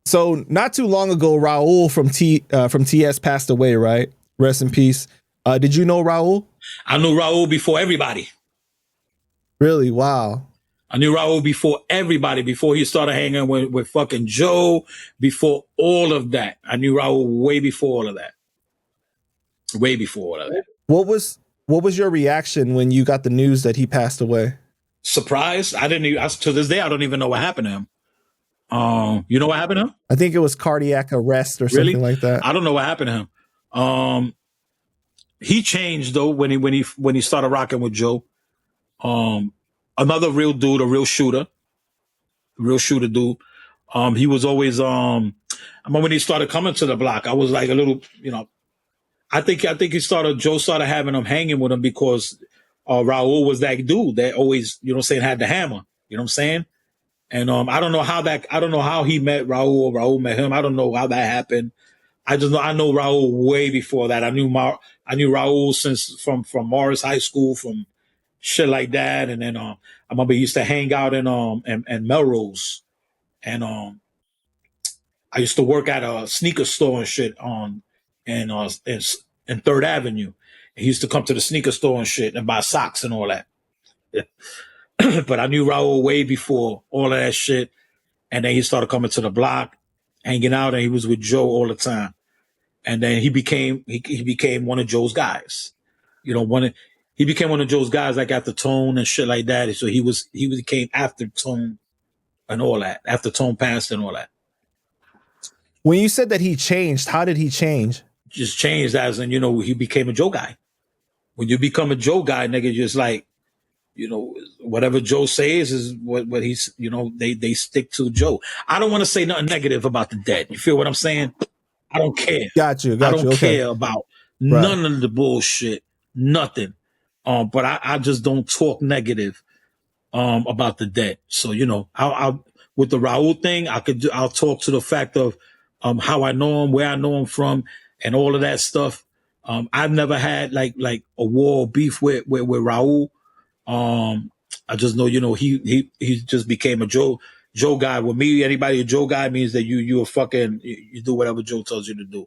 So not too long ago, Raúl from TS passed away, right? Rest in peace. Did you know Raúl? I knew Raúl before everybody. Really? Wow. I knew Raúl before everybody, before he started hanging with fucking Joe, before all of that. I knew Raúl way before all of that. Way before all of that. What was your reaction when you got the news that he passed away? Surprised? I didn't even, to this day, I don't even know what happened to him. You know what happened to him? I think it was cardiac arrest or something like that. I don't know what happened to him. He changed though when he started rocking with Joe. Another real dude, a real shooter dude. He was always I remember when he started coming to the block, I was like a little, I think Joe started having him hanging with him because Raúl was that dude that always, had the hammer. You know what I'm saying? And I don't know how he met Raúl or Raúl met him. I don't know how that happened. I know Raúl way before that. I knew Raúl since from Morris High School, from shit like that. And then I remember he used to hang out in Melrose, and I used to work at a sneaker store and shit in Third Avenue. He used to come to the sneaker store and shit and buy socks and all that. But I knew Raúl way before all of that shit. And then he started coming to the block, hanging out, and he was with Joe all the time. And then he became one of Joe's guys. He became one of Joe's guys, like after Toom and shit like that. So he became after Toom and all that, after Toom passed and all that. When you said that he changed, how did he change? Just changed as in, he became a Joe guy. When you become a Joe guy, nigga, just like, whatever Joe says is what he's, they stick to Joe. I don't want to say nothing negative about the dead. You feel what I'm saying? I don't care. Got you. I don't care about none of the bullshit, nothing. But I just don't talk negative about the dead. So, I'll with the Raúl thing, I'll talk to the fact of how I know him, where I know him from, and all of that stuff. I've never had like a war or beef with Raúl. I just know, he just became a Joe guy. With me, anybody a Joe guy means that you do whatever Joe tells you to do.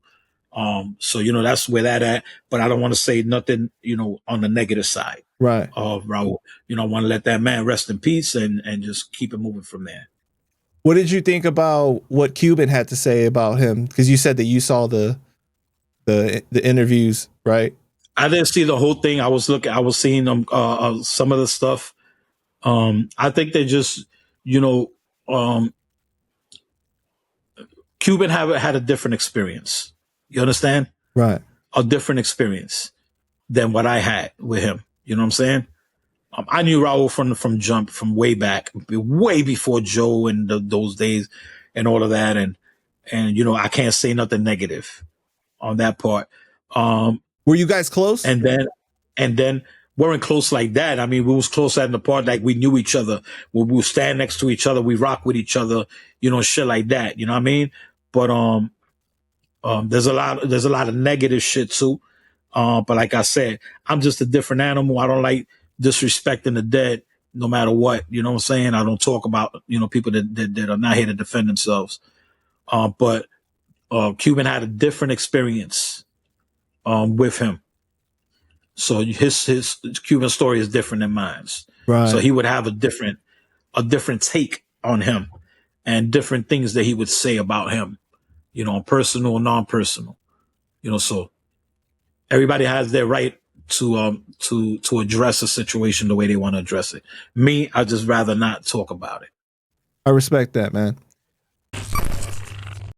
So, that's where that at, but I don't want to say nothing, on the negative side. Right. Of Raúl. I want to let that man rest in peace and just keep it moving from there. What did you think about what Cuban had to say about him? Because you said that you saw the interviews, right? I didn't see the whole thing. I was seeing some of the stuff. I think they just, Cuban had a different experience. You understand? Right. A different experience than what I had with him. You know what I'm saying? I knew Raúl from way back, way before Joe and those days and all of that. And I can't say nothing negative on that part. Were you guys close? And then weren't close like that. I mean, we was close at the part, like we knew each other. We would stand next to each other. We rock with each other, shit like that. You know what I mean? But, there's a lot of negative shit too. But like I said, I'm just a different animal. I don't like disrespecting the dead no matter what. You know what I'm saying? I don't talk about, people that are not here to defend themselves. But Cuban had a different experience with him. So his Cuban story is different than mine. Right. So he would have a different take on him and different things that he would say about him, personal, non-personal, so everybody has their right to address a situation the way they want to address it. Me, I just rather not talk about it. I respect that, man.